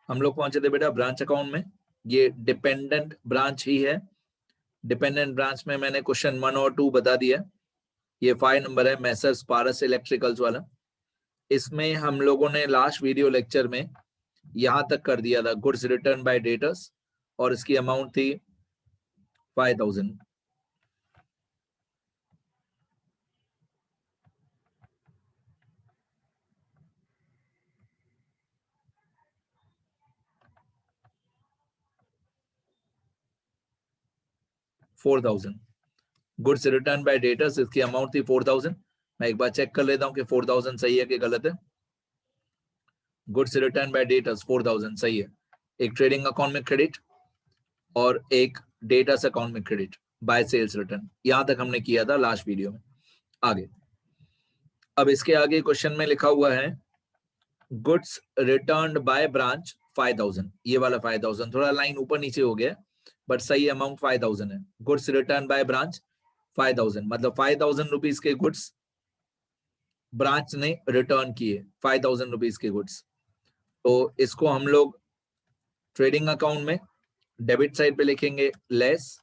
हम लोग पहुंचे थे बेटा ब्रांच अकाउंट में। ये डिपेंडेंट ब्रांच ही है। डिपेंडेंट ब्रांच में मैंने क्वेश्चन 1 और 2 बता दिया। ये 5 नंबर है मैसर्स पारस इलेक्ट्रिकल्स वाला। इसमें हम लोगों ने लास्ट वीडियो लेक्चर में यहां तक कर दिया था, गुड्स रिटर्न बाय डेटर्स, और इसकी अमाउंट थी 5000। 4000 गुड्स रिटर्न बाय डेटर्स, इसकी अमाउंट थी 4000। मैं एक बार चेक कर लेता हूं कि 4000 सही है कि गलत है। गुड्स रिटर्न बाय डेटर्स 4000 सही है। एक ट्रेडिंग अकाउंट में क्रेडिट और एक डेटर्स अकाउंट में क्रेडिट बाय सेल्स रिटर्न। यहां तक हमने किया था लास्ट वीडियो में। आगे अब इसके आगे क्वेश्चन में लिखा हुआ है गुड्स रिटर्न्ड बाय ब्रांच 5000। ये वाला 5000 थोड़ा लाइन ऊपर नीचे हो गया, बट सही अमाउंट 5000 है। गुड्स रिटर्न बाय ब्रांच 5000, मतलब 5000 रुपीज के गुड्स ब्रांच ने रिटर्न किए, 5000 रुपीज के गुड्स। तो इसको हम लोग ट्रेडिंग अकाउंट में डेबिट साइड पे लिखेंगे less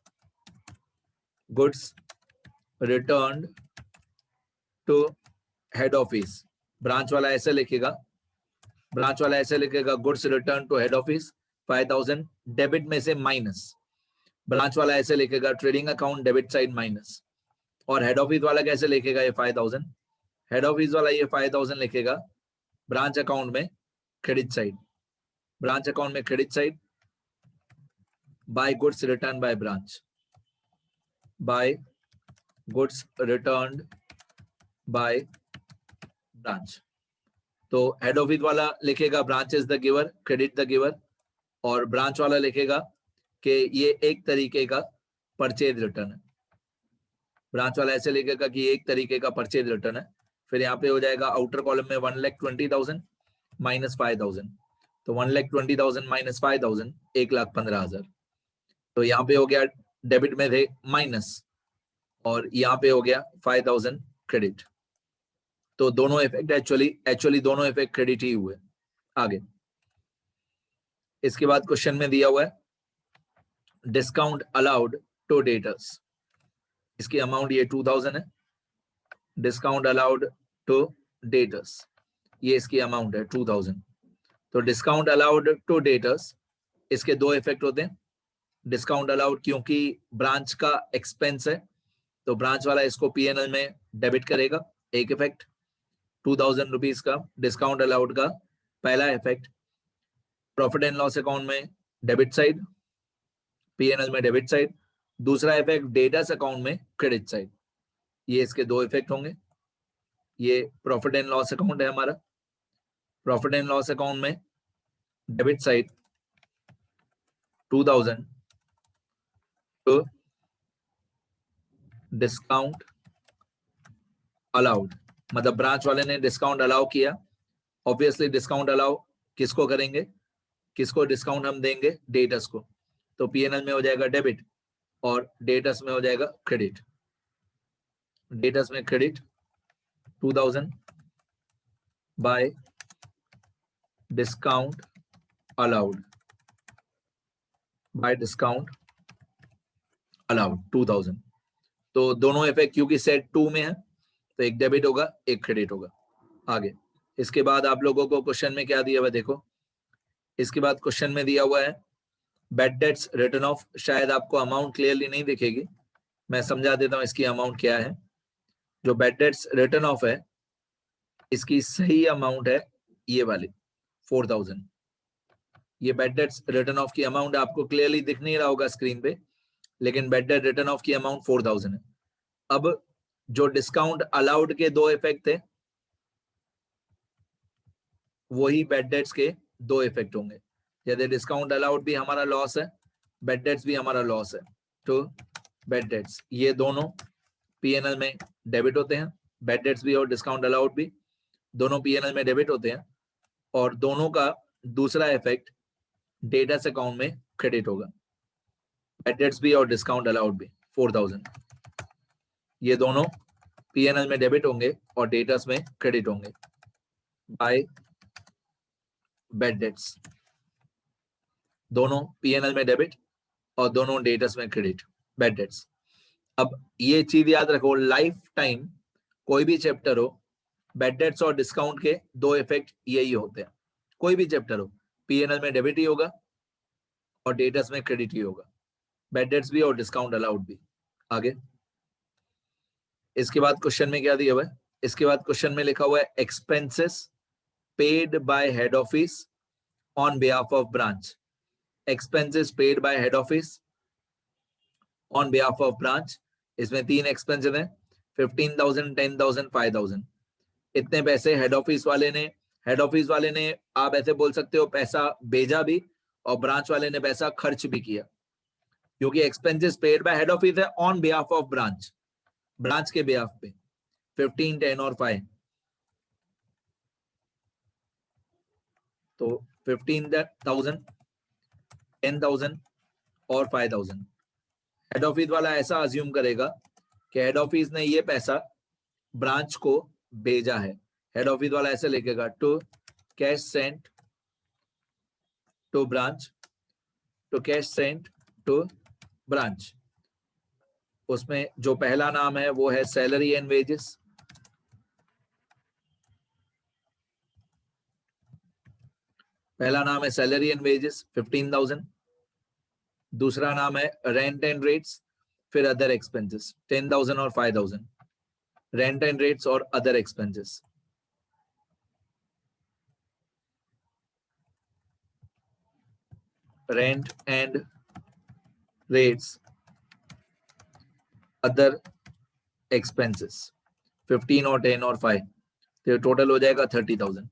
goods return to head office. Branch वाला ऐसे लिखेगा, goods return to head office 5000, debit में से माइनस। ब्रांच वाला ऐसे लिखेगा trading account debit side minus. और हेड ऑफिस वाला कैसे लिखेगा ये 5000? हेड ऑफिस वाला ये 5000 लिखेगा ब्रांच अकाउंट में क्रेडिट साइड, ब्रांच अकाउंट में credit side by goods return by branch, by goods return by branch. तो हेड ऑफिस वाला लिखेगा branch is the giver, credit the giver, और ब्रांच वाला लिखेगा कि ये एक तरीके का परचेज रिटर्न है। ब्रांच वाला ऐसे लिखेगा कि एक तरीके का परचेज रिटर्न है। फिर यहाँ पे हो जाएगा आउटर कॉलम में 1,20,000 माइनस 5000। तो 1,20,000 माइनस 5000 1,15,000। तो यहाँ पे हो गया डेबिट में थे माइनस, और यहाँ पे हो गया 5000 क्रेडिट। तो दोनों इफेक्ट एक्चुअली दोनों इफेक्ट क्रेडिट ही हुए। आगे इसके बाद क्वेश्चन में दिया हुआ है डिस्काउंट अलाउड टू डेटर्स। इसकी अमाउंट ये 2000 है। डिस्काउंट अलाउड टू डेटर्स, ये इसकी अमाउंट है 2000। तो डिस्काउंट अलाउड टू डेटर्स, इसके दो इफेक्ट होते हैं। डिस्काउंट अलाउड क्योंकि ब्रांच का एक्सपेंस है, तो ब्रांच वाला इसको पीएनएल में डेबिट करेगा, एक इफेक्ट 2000 रुपीज का डिस्काउंट अलाउड का पहला effect. Profit and loss account में डेबिट साइड, पीएनएल में डेबिट साइड। दूसरा इफेक्ट डेटर्स अकाउंट में क्रेडिट साइड। ये इसके दो इफेक्ट होंगे। ये प्रॉफिट एंड लॉस अकाउंट है हमारा। प्रॉफिट एंड लॉस अकाउंट में debit side 2000 to discount allowed, मतलब ब्रांच वाले ने डिस्काउंट अलाउ किया। ऑब्वियसली डिस्काउंट अलाउ किसको करेंगे, किसको डिस्काउंट हम देंगे, डेटर्स को। तो पीएनएल में हो जाएगा डेबिट और डेटर्स में हो जाएगा क्रेडिट। डेटर्स में credit 2000 bye discount allowed, bye discount allowed 2000। तो दोनों इफेक्ट क्योंकि सेट 2 में है, तो एक डेबिट होगा एक क्रेडिट होगा। आगे इसके बाद आप लोगों को क्वेश्चन में क्या दिया हुआ देखो। इसके बाद क्वेश्चन में दिया हुआ है बैड डेट्स रिटर्न ऑफ। शायद आपको अमाउंट क्लियरली नहीं दिखेगी, मैं समझा देता हूं इसकी अमाउंट क्या है। जो बैड डेट्स रिटर्न ऑफ है, इसकी सही अमाउंट है ये वाली 4000। ये बैड डेट्स रिटर्न ऑफ की अमाउंट आपको क्लियरली दिख नहीं रहा होगा स्क्रीन पे, लेकिन बैड डेट रिटर्न ऑफ की अमाउंट 4000 है। अब जो डिस्काउंट अलाउड के दो इफेक्ट थे, वही बैड डेट्स के दो इफेक्ट होंगे। यदि डिस्काउंट अलाउड भी हमारा लॉस है, बैड डेट्स भी हमारा लॉस है, तो बैड डेट्स ये दोनों पीएनएल में डेबिट होते हैं। बैड डेट्स भी और डिस्काउंट अलाउड भी दोनों पीएनएल में डेबिट होते हैं, और दोनों का दूसरा इफेक्ट डेटर्स अकाउंट में क्रेडिट होगा। बैड डेट्स भी और डिस्काउंट अलाउड भी 4000, ये दोनों पीएनएल में डेबिट होंगे और डेटर्स में क्रेडिट होंगे बाय बैड डेट्स। दोनों पीएनएल में डेबिट और दोनों डेटर्स में क्रेडिट, बैड डेट्स। अब ये चीज याद रखो, लाइफ टाइम कोई भी चैप्टर हो, बैड डेट्स और डिस्काउंट के दो इफेक्ट यही होते हैं। कोई भी चैप्टर हो, पीएनएल में डेबिट ही होगा और डेटर्स में क्रेडिट ही होगा, बैड डेट्स भी और डिस्काउंट अलाउड भी। आगे इसके बाद क्वेश्चन में क्या दिया हुआ है, इसके बाद क्वेश्चन में लिखा हुआ है expenses paid by head office on behalf of branch. Expenses paid by head office on behalf of branch, इसमें तीन एक्सपेंसेस हैं, 15,000, 10,000, 5,000। इतने पैसे हेड ऑफिस वाले ने आप ऐसे बोल सकते हो पैसा भेजा भी और ब्रांच वाले ने पैसा खर्च भी किया, क्योंकि expenses paid by head office है on behalf of branch, branch के बिहाफ पे। 15, 10 और 5, तो 15,000, 10,000 और 5,000। हेड ऑफिस वाला ऐसा अज्यूम करेगा कि हेड ऑफिस ने ये पैसा ब्रांच को भेजा है। हेड ऑफिस वाला ऐसे लिखेगा to cash sent to branch, to cash sent to branch. उसमें जो पहला नाम है वो है सैलरी एंड वेजेस, पहला नाम है सैलरी एंड वेजेस 15,000, दूसरा नाम है रेंट एंड रेट्स, फिर अदर एक्सपेंसेस 10,000 और 5,000, रेंट एंड रेट्स और other expenses. Rent and rates other expenses 15 और 10 और 5, तो टोटल हो जाएगा 30,000।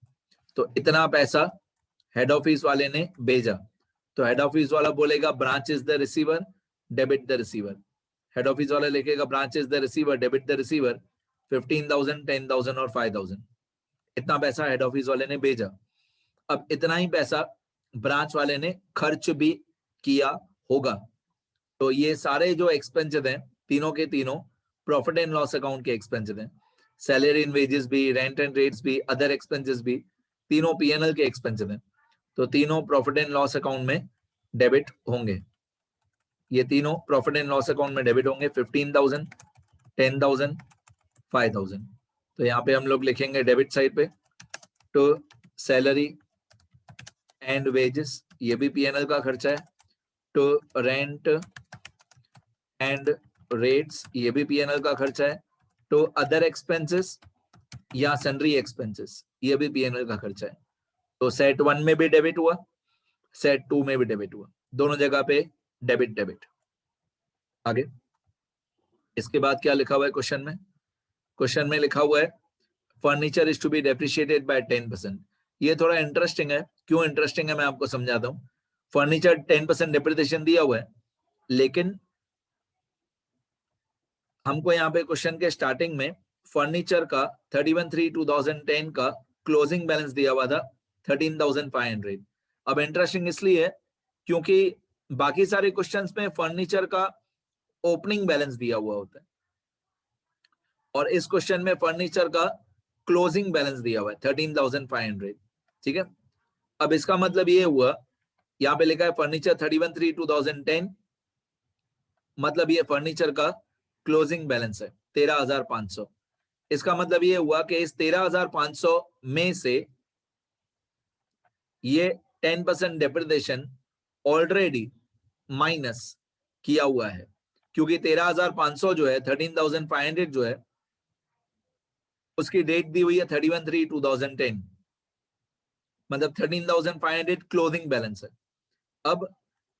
तो इतना पैसा हेड ऑफिस वाले ने भेजा, तो हेड ऑफिस वाला बोलेगा branch is the receiver, debit the receiver. Head office वाला लिखेगा branch is the receiver, debit the receiver, 15,000, 10,000 और 5,000। इतना पैसा हेड ऑफिस वाले ने भेजा। अब इतना ही पैसा ब्रांच वाले ने खर्च भी किया होगा, तो ये सारे जो एक्सपेंसेस हैं तीनों के तीनों प्रॉफिट एंड लॉस अकाउंट के एक्सपेंसेस हैं। सैलरी एंड वेजेस भी, रेंट एंड रेट्स भी, अदर एक्सपेंसेस भी, तीनों पीएनएल के एक्सपेंसेस हैं, तो तीनों प्रॉफिट एंड लॉस अकाउंट में डेबिट होंगे। ये तीनों प्रॉफिट एंड लॉस अकाउंट में डेबिट होंगे, 15,000, 10,000, 5,000। तो यहाँ पे हम लोग लिखेंगे डेबिट साइड पे टू सैलरी एंड वेजेस, ये भी पीएनएल का खर्चा है, टू रेंट एंड रेट्स, ये भी पीएनएल का खर्चा है, टू अदर एक्सपेंसेस या सन्ड्री एक्सपेंसेस, ये भी पीएनएल का खर्चा है। तो सेट 1 में भी डेबिट हुआ, सेट 2 में भी डेबिट हुआ, दोनों जगह पे डेबिट डेबिट। आगे इसके बाद क्या लिखा हुआ है क्वेश्चन में, क्वेश्चन में लिखा हुआ है furniture is to be depreciated by 10%। ये थोड़ा इंटरेस्टिंग है, क्यों इंटरेस्टिंग है मैं आपको समझाता हूँ। फर्नीचर 10% डेप्रिसिएशन दिया हुआ है, लेकिन हमको यहाँ पे क्वेश्चन के स्टार्टिंग में फर्नीचर का 31/3/2010 का क्लोजिंग बैलेंस दिया हुआ था 13,500। अब इंटरेस्टिंग इसलिए है क्योंकि बाकी सारे क्वेश्चंस में फर्नीचर का ओपनिंग बैलेंस दिया हुआ होता है और इस क्वेश्चन में फर्नीचर का क्लोजिंग बैलेंस दिया हुआ है 13,500। ठीक है, अब इसका मतलब ये हुआ, यहाँ पे लिखा है फर्नीचर 31/3/2010, मतलब ये फर्नीचर का क्लोजिंग बैलेंस है 13,500। इसका मतलब ये हुआ कि इस 13,500 में से ये 10% डेप्रिसिएशन ऑलरेडी माइनस किया हुआ है, क्योंकि 13,500 जो है 13,500 जो है उसकी डेट दी हुई है 31/3/2010, मतलब 13,500 क्लोजिंग बैलेंस है। अब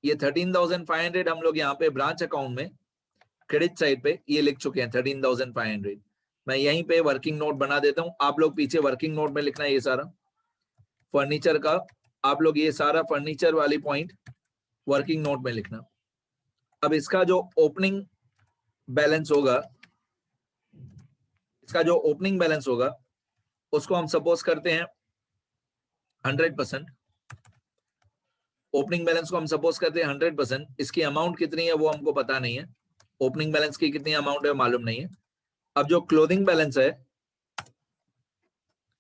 ये 13,500 हम लोग यहाँ पे ब्रांच अकाउंट में क्रेडिट साइड पे ये लिख चुके हैं 13,500। मैं यहीं पे वर्किंग नोट बना देता हूं, आप लोग पीछे वर्किंग नोट में लिखना है ये सारा फर्नीचर का, आप लोग ये सारा फर्नीचर वाली पॉइंट वर्किंग नोट में लिखना। अब इसका जो ओपनिंग बैलेंस होगा, इसका जो ओपनिंग बैलेंस होगा उसको हम सपोज करते हैं 100%। ओपनिंग बैलेंस को हम सपोज करते हैं 100%। इसकी अमाउंट कितनी है वो हमको पता नहीं है, ओपनिंग बैलेंस की कितनी अमाउंट है मालूम नहीं है। अब जो क्लोजिंग बैलेंस है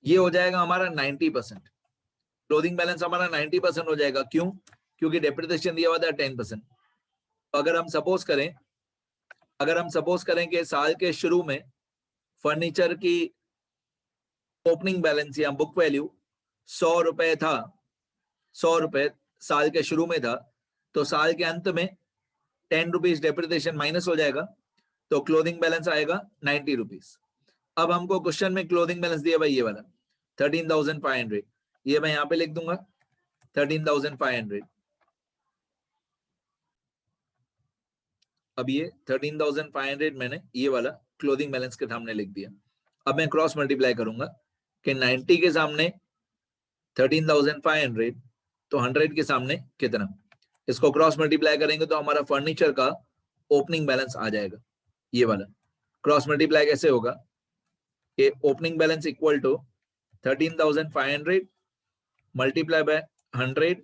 ये हो जाएगा हमारा 90%। क्लोजिंग बैलेंस हमारा 90% हो जाएगा, क्यों? क्योंकि डेप्रिसिएशन दिया हुआ था 10%। तो अगर हम सपोज करें कि साल के शुरू में फर्नीचर की ओपनिंग बैलेंस या बुक वैल्यू 100 रुपए था, 100 रुपए साल के शुरू में था, तो साल के अंत में 10 रुपीज डेप्रिसिएशन माइनस हो जाएगा, तो क्लोजिंग बैलेंस आएगा 90 रुपीज। अब हमको क्वेश्चन में क्लोजिंग बैलेंस दिया भाई ये वाला 13,500, ये मैं यहाँ पे लिख दूंगा 13,500। अब ये 13,500 मैंने ये वाला क्लोजिंग बैलेंस के सामने लिख दिया। अब मैं क्रॉस मल्टीप्लाई करूंगा कि 90 के सामने 13,500, तो 100 के सामने कितना, इसको क्रॉस मल्टीप्लाई करेंगे तो हमारा फर्नीचर का ओपनिंग बैलेंस आ जाएगा। ये वाला क्रॉस मल्टीप्लाई कैसे होगा कि opening balance equal to 13,500 multiply by 100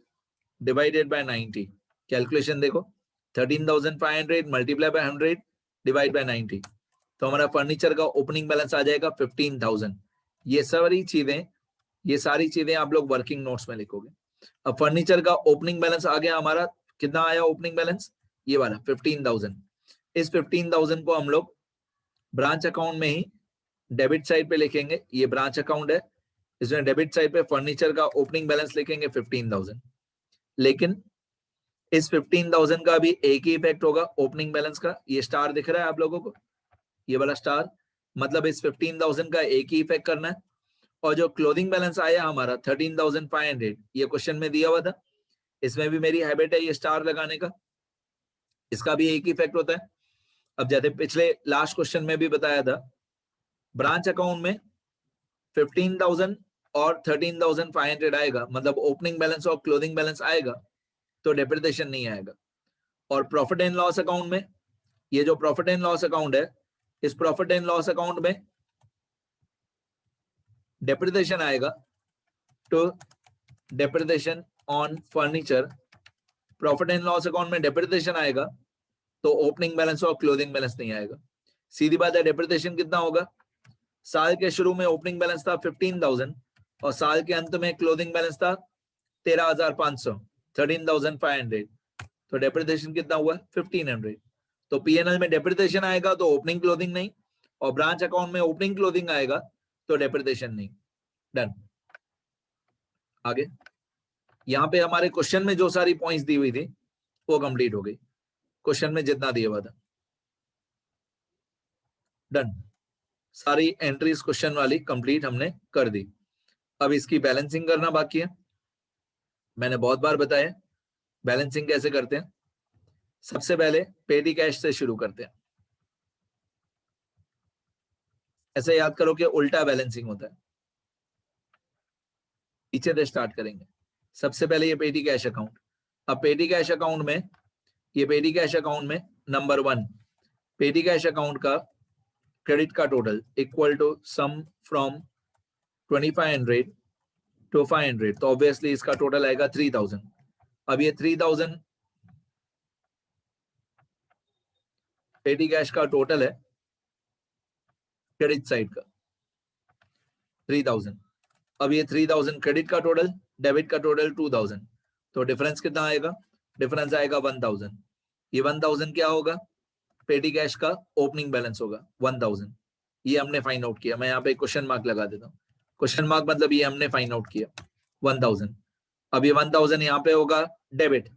divided by 90। Calculation देखो, 13,500 मल्टीप्लाई बाय 100 डिवाइड बाय 90, तो हमारा फर्नीचर का ओपनिंग बैलेंस आ जाएगा 15,000। ये सारी चीजें आप लोग वर्किंग नोट्स में लिखोगे। अब फर्नीचर का ओपनिंग बैलेंस आ गया हमारा, कितना आया ओपनिंग बैलेंस, ये वाला 15,000। इस 15,000 को हम लोग ब्रांच अकाउंट में ही डेबिट साइड पे लिखेंगे। ये ब्रांच अकाउंट है, इसमें डेबिट साइड पे फर्नीचर का ओपनिंग बैलेंस लिखेंगे 15,000। लेकिन इस 15,000 का भी एक ही इफेक्ट होगा ओपनिंग बैलेंस का। ये स्टार दिख रहा है आप लोगों को, ये वाला स्टार, मतलब इस 15,000 का एक ही इफेक्ट करना है। और जो क्लोजिंग बैलेंस आया हमारा 13,500, ये क्वेश्चन में दिया हुआ था, इसमें भी मेरी हैबिट है ये स्टार लगाने का, इसका भी एक ही इफेक्ट होता है। अब जैसे पिछले लास्ट क्वेश्चन में भी बताया था, ब्रांच अकाउंट में 15,000 और 13,500 आएगा, मतलब ओपनिंग बैलेंस और क्लोजिंग बैलेंस आएगा, तो डेप्रिसिएशन नहीं आएगा। और प्रॉफिट एंड लॉस अकाउंट में, ये जो प्रॉफिट एंड लॉस अकाउंट है, इस प्रॉफिट एंड लॉस अकाउंट में डेप्रिसिएशन आएगा, तो depreciation on furniture, profit and loss account में डेप्रिसिएशन आएगा, तो ओपनिंग बैलेंस और क्लोजिंग बैलेंस नहीं आएगा। सीधी बात है, डेप्रिसिएशन कितना होगा, साल के शुरू में ओपनिंग बैलेंस था 15,000 और साल के अंत में क्लोजिंग बैलेंस था 13,500, 13,500, तो डेप्रिसिएशन कितना हुआ 1,500। तो पीएनएल में डेप्रिसिएशन आएगा तो ओपनिंग क्लोजिंग नहीं, और ब्रांच अकाउंट में ओपनिंग क्लोजिंग आएगा तो डेप्रिसिएशन नहीं। डन। आगे यहाँ पे हमारे क्वेश्चन में जो सारी पॉइंट्स दी हुई थी वो कंप्लीट हो गई, क्वेश्चन में जितना दिया हुआ था। डन, सारी एंट्रीज क्वेश्चन वाली कंप्लीट हमने कर दी। अब इसकी बैलेंसिंग करना बाकी है। मैंने बहुत बार बताया बैलेंसिंग कैसे करते हैं। सबसे पहले पेटी कैश से शुरू करते हैं। ऐसे याद करो कि उल्टा बैलेंसिंग होता है, पीछे से स्टार्ट करेंगे। सबसे पहले ये पेटी कैश अकाउंट। अब पेटी कैश अकाउंट में, ये पेटी कैश अकाउंट में नंबर 1, पेटी कैश अकाउंट का क्रेडिट का total equal to sum from 2500 to 500, तो ऑब्वियसली इसका टोटल आएगा 3,000। अब ये 3,000 पेटी कैश का टोटल है, क्रेडिट साइड का 3,000। अब ये 3,000 क्रेडिट का टोटल, डेबिट का टोटल 2,000, तो डिफरेंस कितना आएगा, डिफरेंस आएगा 1,000। ये 1,000 क्या होगा, पेटी कैश का ओपनिंग बैलेंस होगा 1,000। ये हमने फाइंड आउट किया। मैं यहाँ पे क्वेश्चन मार्क लगा देता हूँ, क्वेश्चन मार्क मतलब ये हमने फाइंड आउट किया 1,000। अब ये 1,000 यहाँ पे होगा डेबिट,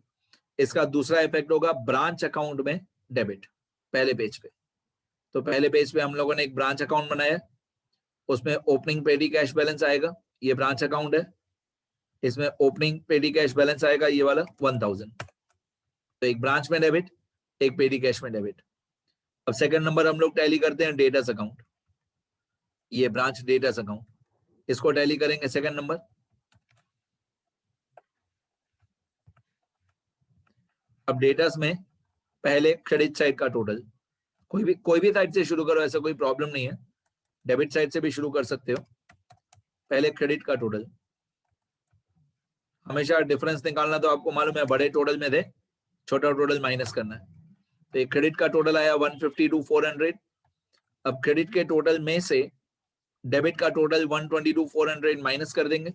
इसका दूसरा इफेक्ट होगा ब्रांच अकाउंट में डेबिट, पहले पेज पे। तो पहले पेज पे हम लोगों ने एक ब्रांच अकाउंट बनाया, उसमें ओपनिंग पेटी कैश बैलेंस आएगा, ये ब्रांच अकाउंट है, इसमें ओपनिंग पेटी कैश बैलेंस आएगा ये वाला 1,000। तो एक ब्रांच में डेबिट, एक पेटी कैश में डेबिट। अब सेकंड नंबर हम लोग टैली करते हैं डेटर्स अकाउंट, ये ब्रांच डेटर्स अकाउंट, इसको टैली करेंगे सेकंड नंबर। अब डेटर्स में पहले क्रेडिट साइड का टोटल, कोई भी साइड से शुरू करो, ऐसा कोई प्रॉब्लम नहीं है, डेबिट साइड से भी शुरू कर सकते हो। पहले क्रेडिट का टोटल, हमेशा डिफरेंस निकालना तो आपको मालूम है, बड़े टोटल में थे छोटा टोटल माइनस करना है। तो एक क्रेडिट का टोटल आया 152 400। अब क्रेडिट के टोटल में से डेबिट का टोटल 122 400 माइनस कर देंगे,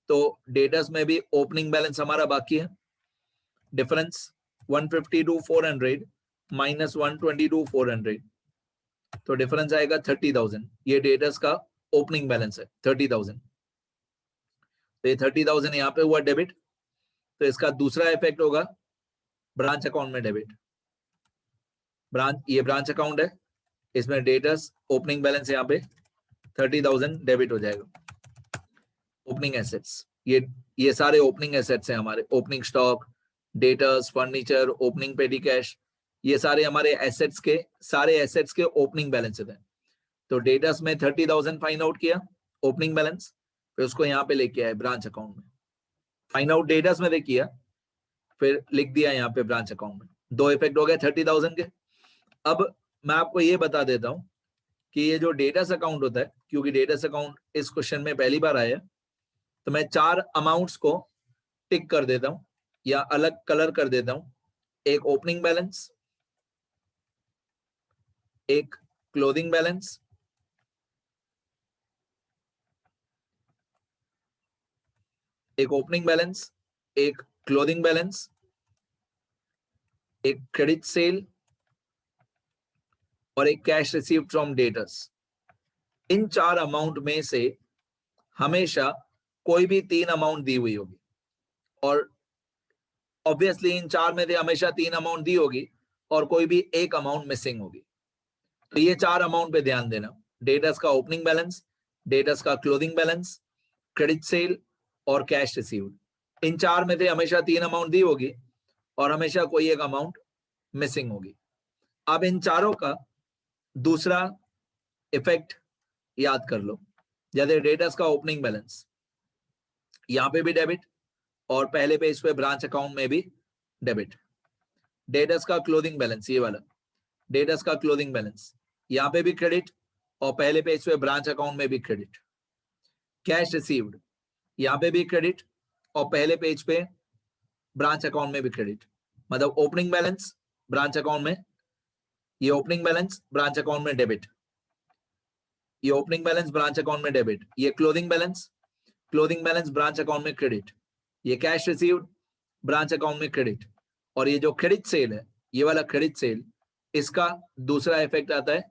तो डेटर्स में भी ओपनिंग बैलेंस हमारा बाकी है डिफरेंस 150 to 400 माइनस 120 to 400, तो डिफरेंस आएगा 30,000। ये डेटर्स का ओपनिंग बैलेंस है 30,000, तो ये 30,000 यहाँ पे हुआ डेबिट। तो इसका दूसरा इफेक्ट होगा ब्रांच अकाउंट में डेबिट। ये ब्रांच अकाउंट है, इसमें डेटर्स ओपनिंग बैलेंस यहाँ पे 30,000 डेबिट हो जाएगा। ओपनिंग एसेट्स, ये सारे ओपनिंग एसेट्स हैं हमारे, opening stock, debtors, furniture, opening पेटी कैश, ये सारे हमारे एसेट्स के ओपनिंग बैलेंसेस हैं। तो डेटर्स में 30,000 फाइंड आउट किया ओपनिंग बैलेंस, फिर उसको यहाँ पे लेके आए ब्रांच अकाउंट में। फाइंड आउट डेटर्स में किया, फिर लिख दिया यहाँ पे ब्रांच अकाउंट में। दो इफेक्ट हो गए 30,000 के। अब मैं आपको ये बता देता हूँ कि ये जो डेटर्स अकाउंट होता है, क्योंकि डेटर्स अकाउंट इस क्वेश्चन में पहली बार आया, तो मैं 4 अमाउंट्स को टिक कर देता हूं या अलग कलर कर देता हूं। एक ओपनिंग बैलेंस, एक क्लोजिंग बैलेंस, एक ओपनिंग बैलेंस, एक क्लोजिंग बैलेंस, एक क्रेडिट सेल और एक cash received from debtors. In 4 amount में से हमेशा कोई भी 3 अमाउंट दी हुई होगी, और ऑब्वियसली इन 4 में से हमेशा 3 अमाउंट दी होगी और कोई भी एक अमाउंट मिसिंग होगी। तो ये 4 अमाउंट पे ध्यान देना, डेटर्स का ओपनिंग बैलेंस, डेटर्स का क्लोजिंग बैलेंस, क्रेडिट सेल और कैश रिसीव्ड। इन 4 में से हमेशा 3 अमाउंट दी होगी और हमेशा कोई एक अमाउंट मिसिंग होगी। अब इन चारों का दूसरा इफेक्ट याद कर लो। जैसे डेटर्स का ओपनिंग बैलेंस, यहाँ पे भी डेबिट और पहले पेज पे ब्रांच अकाउंट में भी डेबिट। डेटर्स का क्लोजिंग बैलेंस, ये वाला डेटर्स का क्लोजिंग बैलेंस, यहाँ पे भी क्रेडिट और पहले पेज पे ब्रांच अकाउंट में भी क्रेडिट। कैश रिसीव्ड, यहाँ पे भी क्रेडिट और पहले पेज पे ब्रांच अकाउंट में भी क्रेडिट। मतलब ओपनिंग बैलेंस ब्रांच अकाउंट में, ये ओपनिंग बैलेंस ब्रांच अकाउंट में डेबिट, ये ओपनिंग बैलेंस ब्रांच अकाउंट में डेबिट, ये क्लोजिंग बैलेंस ब्रांच अकाउंट में क्रेडिट, ये कैश रिसीव्ड ब्रांच अकाउंट में क्रेडिट, और ये जो क्रेडिट सेल है, ये वाला क्रेडिट सेल, इसका दूसरा इफेक्ट आता है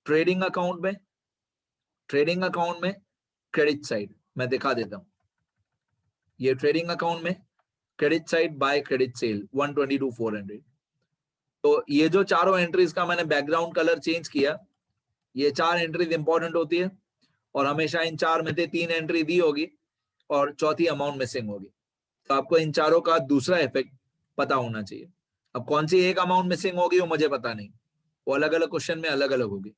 ट्रेडिंग अकाउंट में। ट्रेडिंग अकाउंट में क्रेडिट साइड मैं दिखा देता हूं, ये ट्रेडिंग अकाउंट में credit side by credit sale 120 to 400। तो ये जो चारों एंट्रीज का मैंने बैकग्राउंड कलर चेंज किया, ये 4 एंट्रीज इंपॉर्टेंट होती है और हमेशा इन 4 में से 3 एंट्री दी होगी और चौथी अमाउंट मिसिंग होगी। तो आपको इन चारों का दूसरा इफेक्ट पता होना चाहिए। अब कौन सी एक अमाउंट मिसिंग होगी वो मुझे पता नहीं, वो अलग अलग क्वेश्चन में अलग अलग होगी।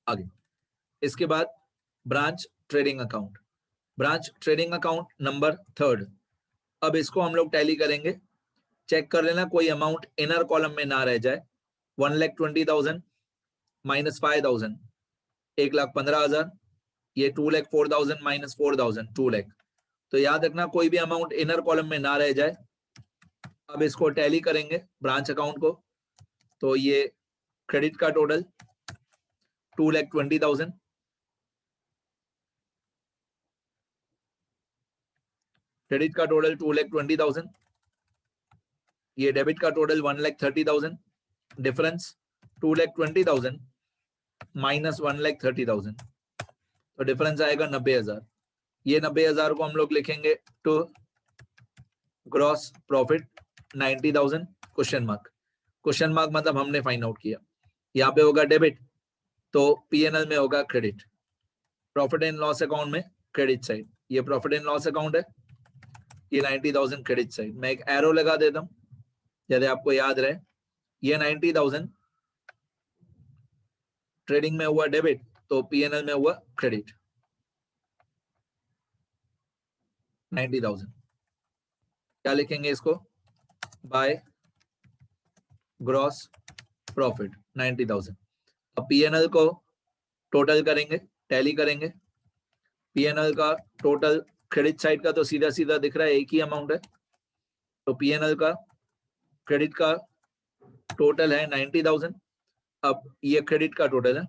आगे इसके बाद branch trading account, branch trading account number 3। अब इसको हम लोग टैली करेंगे। चेक कर लेना कोई अमाउंट इनर कॉलम में ना रह जाए। 1,20,000 माइनस 5,000 1,15,000, ये 2,04,000 माइनस 4,000 2 लाख। तो याद रखना कोई भी अमाउंट इनर कॉलम में ना रह जाए। अब इसको टैली करेंगे ब्रांच अकाउंट को, तो ये क्रेडिट का टोटल 2,20,000, क्रेडिट का टोटल 2,20,000, ये डेबिट का टोटल 1,30,000, डिफरेंस 2,20,000 माइनस 1,30,000, तो डिफरेंस आएगा 90,000। ये 90,000 को हम लोग लिखेंगे to gross profit 90,000 question mark मतलब हमने फाइंड आउट किया। यहाँ पे होगा डेबिट तो पीएनएल में होगा credit, profit and loss account में क्रेडिट साइड, ये प्रॉफिट एंड लॉस अकाउंट है, ये 90,000 क्रेडिट साइड। मैं एक एरो लगा देता हूं यदि आपको याद रहे, ये 90,000 ट्रेडिंग में हुआ डेबिट तो पीएनएल में हुआ क्रेडिट 90,000। क्या लिखेंगे इसको, बाय ग्रॉस प्रॉफिट 90,000। अब पीएनएल को टोटल करेंगे, टैली करेंगे। पीएनएल का टोटल क्रेडिट साइड का तो सीधा सीधा दिख रहा है, एक ही अमाउंट है, तो पीएनएल का क्रेडिट का टोटल है 90,000। अब ये क्रेडिट का टोटल है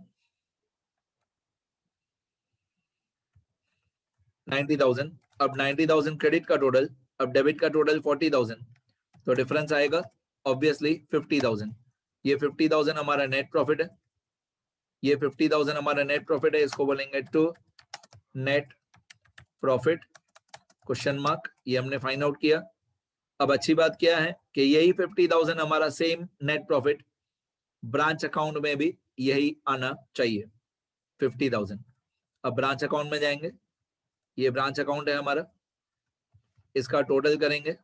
90,000। अब 90,000 क्रेडिट का टोटल, अब डेबिट का टोटल 40,000, तो डिफरेंस आएगा ऑब्वियसली 50,000। ये 50,000 हमारा नेट प्रॉफिट है, ये 50,000 हमारा नेट प्रॉफिट है, इसको बोलेंगे to net profit question mark. ये हमने फाइंड आउट किया। अब अच्छी बात क्या है कि यही 50,000 हमारा same net profit branch account में भी यही आना चाहिए 50,000। अब ब्रांच अकाउंट में जाएंगे, ये ब्रांच अकाउंट है हमारा, इसका टोटल करेंगे।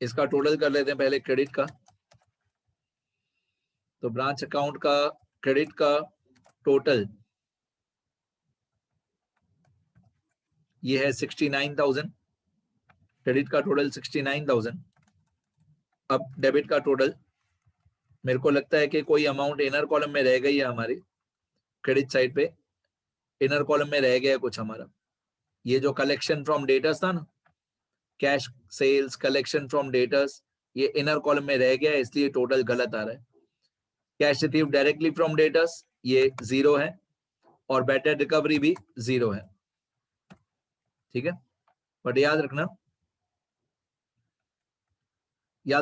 इसका टोटल कर लेते हैं पहले क्रेडिट का। तो ब्रांच अकाउंट का क्रेडिट का टोटल ये है 69,000, क्रेडिट का टोटल 69,000। अब डेबिट का टोटल, मेरे को लगता है कि कोई अमाउंट इनर कॉलम में रह गई है हमारी, क्रेडिट साइड पे इनर कॉलम में रह गया है कुछ हमारा। ये जो कलेक्शन फ्रॉम डेटर्स था ना, cash sales collection from debtors, ये इनर कॉलम में रह गया है, इसलिए टोटल गलत आ रहा है। Cash receive directly from debtors ये 0 है, और बेटर रिकवरी भी 0 है, ठीक है। बट याद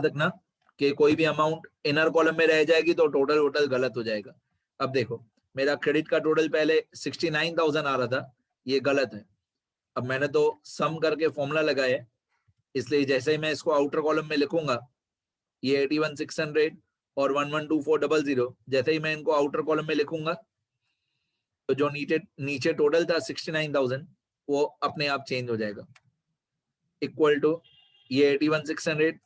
रखना कि कोई भी अमाउंट इनर कॉलम में रह जाएगी तो टोटल गलत हो जाएगा। अब देखो, मेरा क्रेडिट का टोटल पहले 69,000 आ रहा था, ये गलत है। अब मैंने तो सम करके फॉर्मूला लगाया है, इसलिए जैसे ही मैं इसको आउटर कॉलम में लिखूंगा, ये 81,600 और 112400, जैसे ही मैं इनको आउटर कॉलम में लिखूंगा तो जो नीचे टोटल था 69,000 वो अपने आप चेंज हो जाएगा। इक्वल टू ये 81,600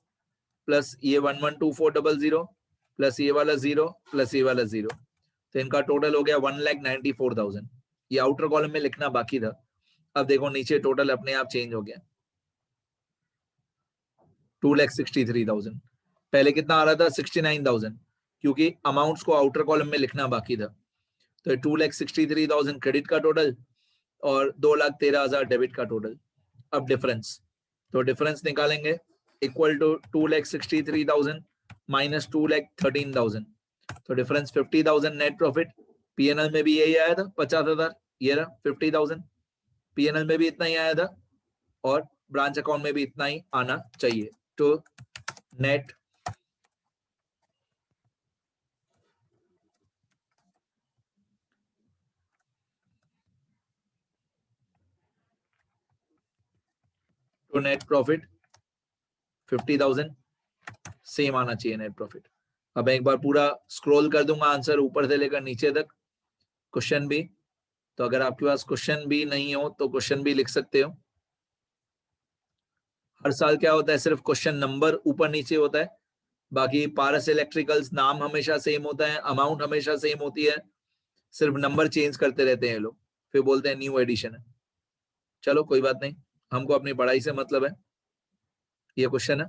प्लस ये 112400 प्लस ये वाला 0 प्लस ये वाला 0, तो इनका टोटल हो गया 1,94,000। ये आउटर कॉलम में लिखना बाकी था। अब देखो नीचे टोटल अपने आप चेंज हो गया 2,63,000। पहले कितना आ रहा था 69,000, क्योंकि अमाउंट्स को आउटर कॉलम में लिखना बाकी था। तो 2,63,000 क्रेडिट का टोटल और 2,13,000 डेबिट का टोटल। अब डिफरेंस, तो डिफरेंस निकालेंगे इक्वल टू 2,63,000 माइनस 2,13,000, तो डिफरेंस 50,000 नेट प्रॉफिट। पीएनएल में भी यही आया था 50,000, ये रहा 50,000, पीएनएल में भी इतना ही आया था और ब्रांच अकाउंट में भी इतना ही आना चाहिए। तो नेट तो नेट प्रॉफिट 50,000 सेम आना चाहिए नेट प्रॉफिट। अब एक बार पूरा स्क्रॉल कर दूंगा आंसर ऊपर से लेकर नीचे तक, क्वेश्चन भी। तो अगर आपके पास क्वेश्चन भी नहीं हो तो क्वेश्चन भी लिख सकते हो। हर साल क्या होता है, सिर्फ क्वेश्चन नंबर ऊपर नीचे होता है, बाकी पारस इलेक्ट्रिकल्स नाम हमेशा सेम होता है, अमाउंट हमेशा सेम होती है, सिर्फ नंबर चेंज करते रहते हैं लोग, फिर बोलते हैं न्यू एडिशन है। चलो कोई बात नहीं, हमको अपनी पढ़ाई से मतलब है। ये क्वेश्चन है,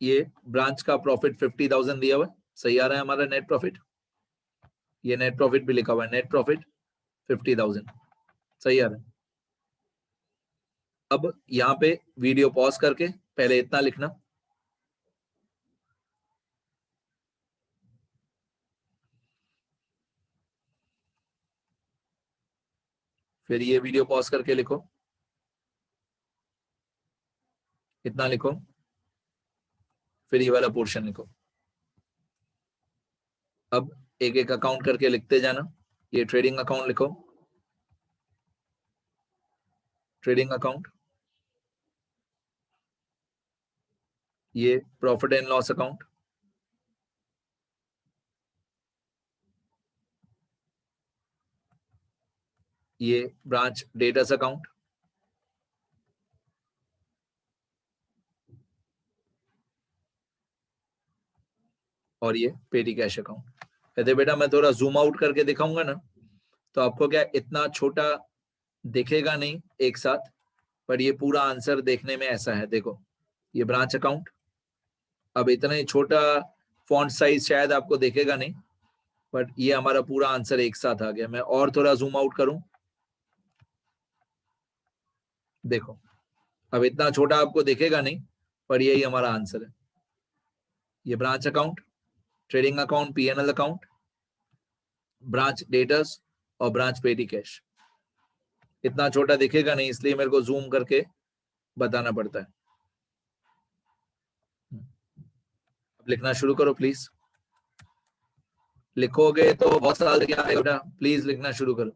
ये ब्रांच का प्रॉफिट 50,000 दिया हुआ है, सही आ रहा है हमारा नेट प्रॉफिट। ये नेट प्रॉफिट भी लिखा हुआ है, नेट प्रॉफिट 50,000 सही आ रहा है। अब यहाँ पे वीडियो पॉज करके पहले इतना लिखना, फिर ये वीडियो पॉज करके लिखो, इतना लिखो, फिर ये वाला पोर्शन लिखो। अब एक एक अकाउंट करके लिखते जाना। ये ट्रेडिंग अकाउंट लिखो, ट्रेडिंग अकाउंट, ये प्रॉफिट एंड लॉस अकाउंट, ये ब्रांच डेटर्स अकाउंट, और ये पेटी कैश अकाउंट। कहते बेटा मैं थोड़ा जूम आउट करके दिखाऊंगा ना, तो आपको क्या इतना छोटा दिखेगा नहीं एक साथ, पर ये पूरा आंसर देखने में ऐसा है। देखो ये ब्रांच अकाउंट, अब इतना ही छोटा फॉन्ट साइज शायद आपको देखेगा नहीं, बट ये हमारा पूरा आंसर एक साथ आ गया। मैं और थोड़ा जूम आउट करूं, देखो अब इतना छोटा आपको दिखेगा नहीं, पर यही हमारा आंसर है। ये branch account, trading account, PNL account, branch debtors और ब्रांच पेटी कैश। इतना छोटा दिखेगा नहीं, इसलिए मेरे को जूम करके बताना पड़ता है। अब लिखना शुरू करो प्लीज। लिखोगे तो बहुत साल क्या आएगा बेटा, प्लीज लिखना शुरू करो।